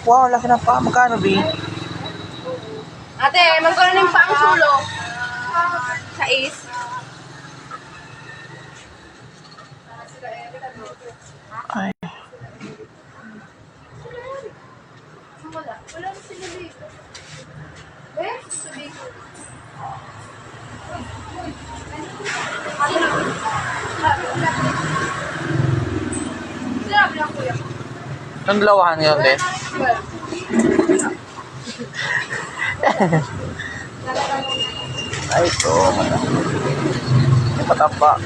Wow, laki ng paa. Magkano, B? Ate, magkano yung paang sulo? Sa is? Ay. Wala. Wala na sila dito. Eh? Sabi ko. Sinabi lang kuya. Ang dalawahan ngayon din. Ay, ito. May patapa.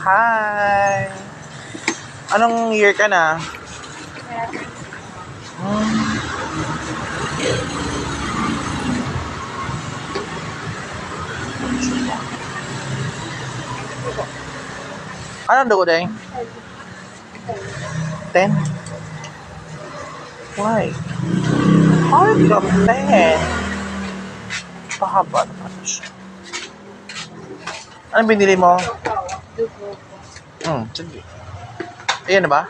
Hi! Anong year ka na? Anong dugo din? 10? Why? Ay, kapten. Pahaba naman siya. Anong binili mo? Dugo. Sige. Ayan na ba?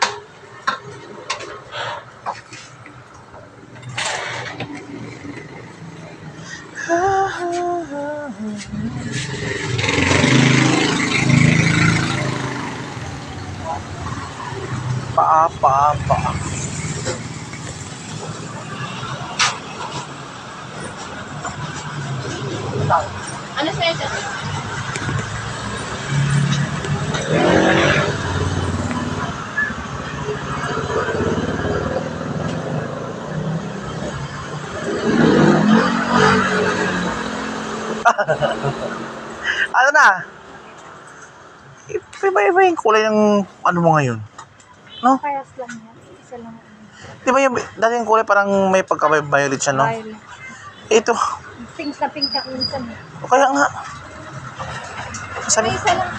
Paa. Ano sa'yo siya? Ano na? Iba-iba yung kulay ng ano mo ngayon. No? Kayas lang yan. Isa lang. Di ba yung dati yung kulay parang may pagka-violet siya, no? Violet. Ito. Pink na pink ka minsan. O kaya nga. Sabi, Isa lang.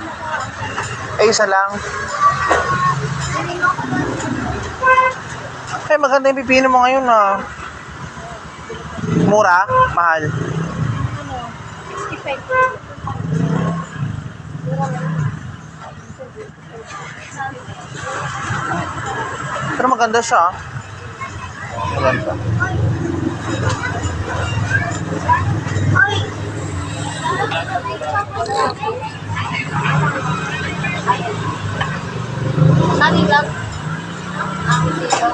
isa lang. Ay, maganda yung pipino mo ngayon, ah. Mura? Mahal? Ano? 65. Pero maganda siya, ah. Maganda. Nani lang? Dito.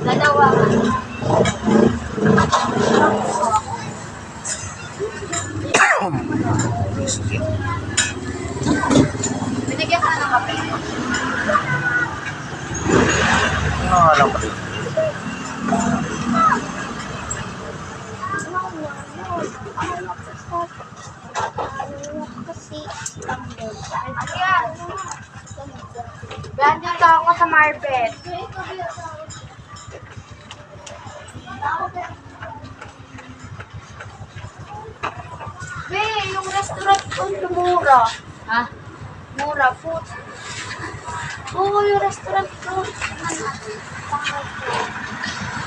Dalawa. Binigyan ka na ng kape. Ano nga lang pala? Ganyan ako sa Marbet. Be, yung restaurant ko mura. Ha? Mura food. Oo, yung restaurant ko.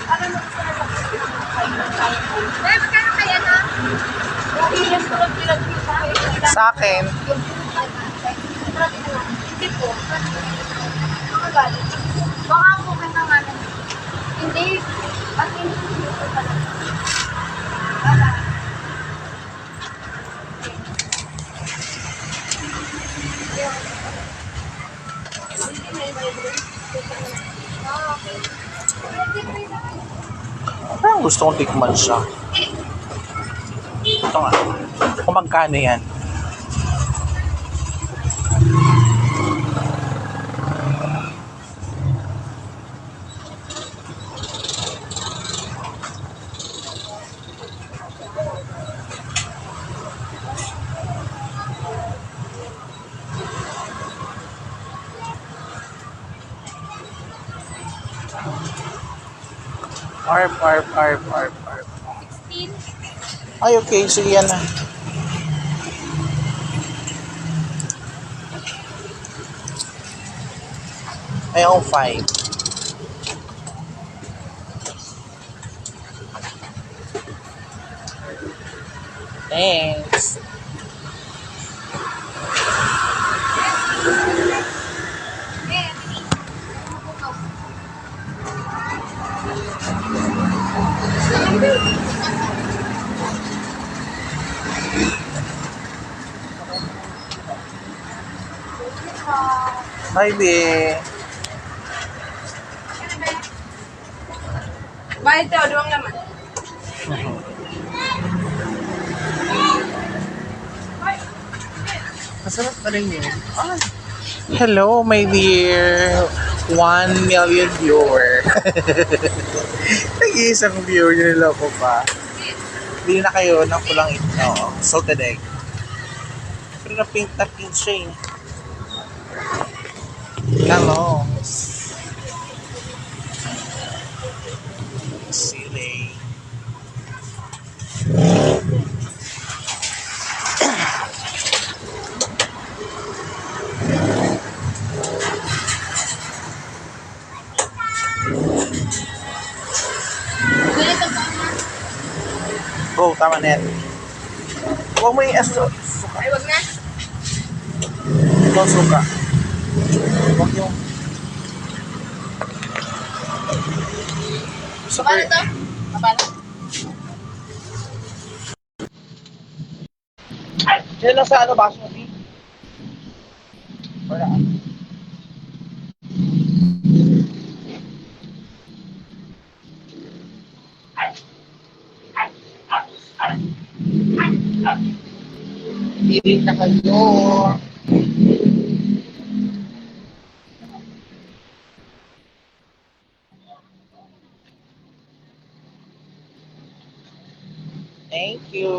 Ano mo gusto na sa Be, magkano kaya na? Yung restaurant pinag-isa. Sa akin, Hindi po. Mga galing. Baka po ka na nga. Hindi. At hindi ko pala. Wala. parang gusto kong tikman siya. Ito nga. Kung magkano yan. Arp. 16. Ay, okay. Sige, yan na. Ay, ako 5. Thanks. Hi, be. Bayad daw, doang naman. Masarap na rin yun. Ay. Hello, my dear 1 million viewer. Nag-iisang viewer nyo nila ko pa. Bili na kayo ng pulang ito. Salted egg. Pero na pink siya eh. Hello. Silly. Go, tama na yan. Huwag mo yung suka. Ay, wag na. Ito suka. Huwag yung... Paano to? Paano? Yan lang sa ano, basmati. Wala. Hindi na kayo. Thank you.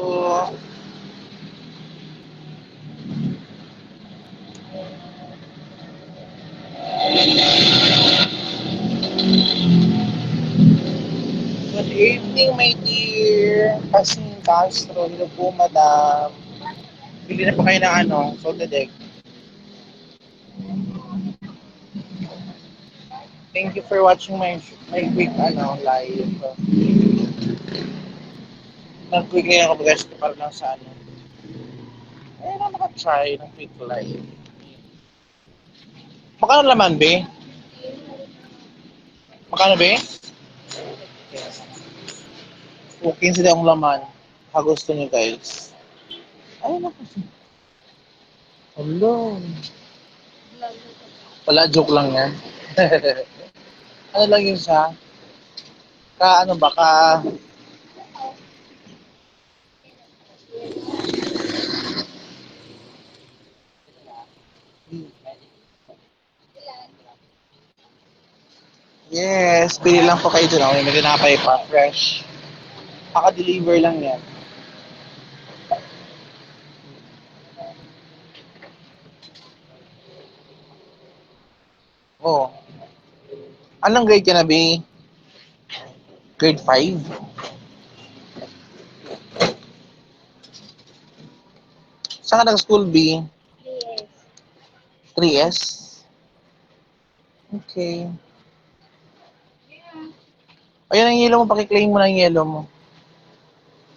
Good evening, my dear. Kasing Castro. Hello po, madam. Bili na po kayo ng ano, salted egg. Thank you for watching my quick live. Nag-quick lang ako guys para lang sa ano. Eh, na naka-try ng quick live. Magkano laman, be? Magkano, be? Okay, sila ang laman. Kagusto nyo guys. Ay, naku. Hello. Wala, joke lang yan. Ano lang yun siya? Ano ba, Yes, pili lang po kayo dyan. May tinapay pa, fresh. Paka-deliver lang yan. Oo. Anong grade ka na, B? Grade 5? Saan ka nag-school, B? 3S? Okay. Ayun ang yelo mo, pakiklaim mo na yung yelo mo.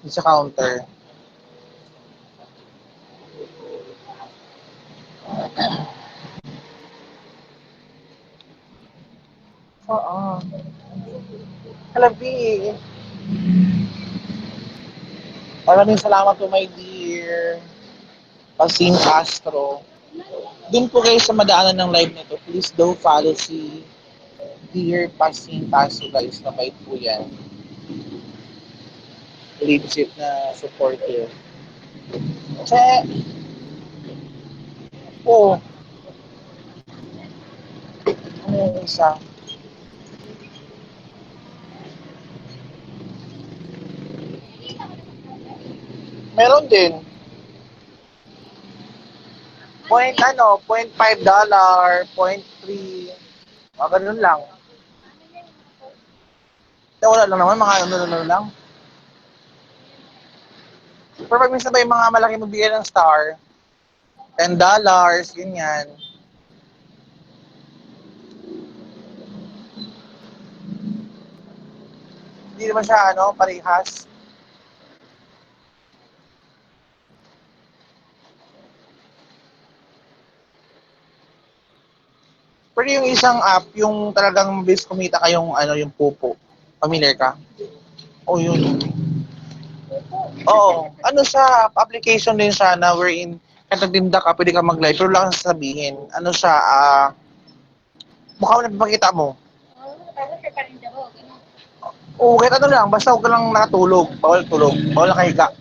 Yung sa counter. Oo. Hello, B. Maraming salamat po, my dear. Pasing Castro. Doon po kayo sa madaanan ng live nito. Please do follow si Dear Pasing Castro, guys. Nabait po yan. Legit na supporter. Che! Po. Ano yung isa? Meron din. $0.5, $0.3. Ganun lang. Wala lang naman, mga ano lang. Pero pag minsan ba yung mga malaki magbigay ng star, $10, ganyan. Hindi naman siya, parehas. Pero yung isang app, yung talagang bis kumita kayong, yung pupo. Familiar ka? O yun. Oo. Ano siya, application din siya na wherein kahit nagtinda ka, pwede ka mag-live, pero lang sasabihin. Ano siya, mukha mo na papakita mo. Tapos sa parinda ko, gano'n. Oo, kahit ano lang, basta huwag ka lang nakatulog. Bawal tulog, bawal nakahiga.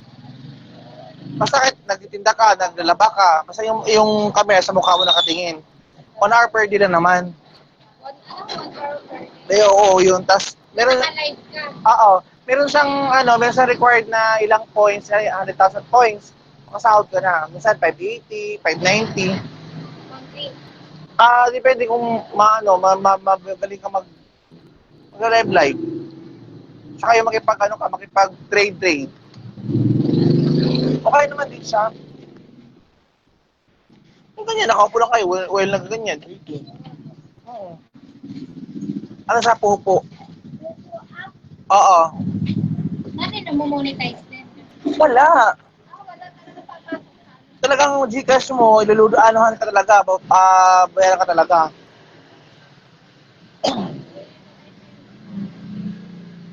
Basta kahit nagtitinda ka, naglalaba ka, basta yung camera sa mukha mo nakatingin. 1 hour per day lang naman. 1 hour per day. Oo, yun. Tapos, meron, Naka-live ka. oo, meron siyang required na ilang points, 100,000 points. Makasahod ka na. Minsan 580, 590. Monthly. Depende kung magaling ka mag-live live. Saka yung makipag-trade. Okay naman din siya. Yung ganyan, nakaupo lang kayo, well na ganyan. Oo. Ano sa pupo? Oo. Natin na mo-monetize din. Wala. Wala talaga papasok sa amin. Talagang Gcash mo, iluludoanohan ka talaga, bayaran ka talaga.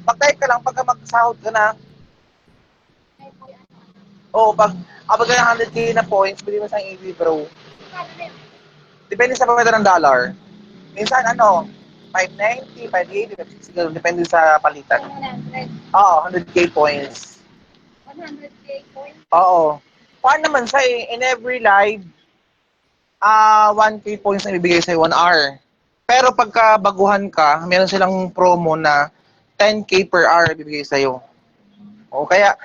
Pag-type ka lang, pagka magsahod ka na, kapag ka ng 100k na points, bili mo sa EV Pro. Depende sa pameta ng dollar. Minsan, 590, 580, 560, depende sa palitan. 100. Oo, 100k points. 100K coin. Oo. Paano naman siya in every live, 1k points na ibibigay sa'yo 1 hour. Pero pagka baguhan ka, meron silang promo na 10k per hour ibibigay sa'yo. O kaya,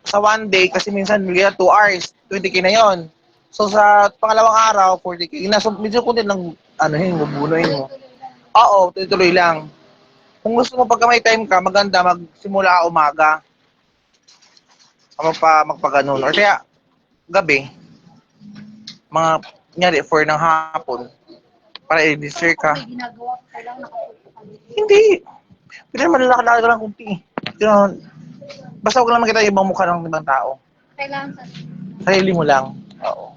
sa 1 day, kasi minsan bigay 2 hours, 20k na yon. So sa pangalawang araw, 40k na. So medyo kundi lang, bubunuin mo. Oo, tuloy-tuloy lang. Kung gusto mo pagka may time ka, maganda magsimula umaga. Magpaganon. Or kaya, gabi, mga, nyari, 4 ng hapon, para i-register ka. May ginagawa ko lang, nakapulpo kami. Hindi. Pwede naman lalaki ka lang kunti. Basta huwag lang makita yung ibang mukha ng ibang tao. Kailangan sa Sarili mo lang. Oo.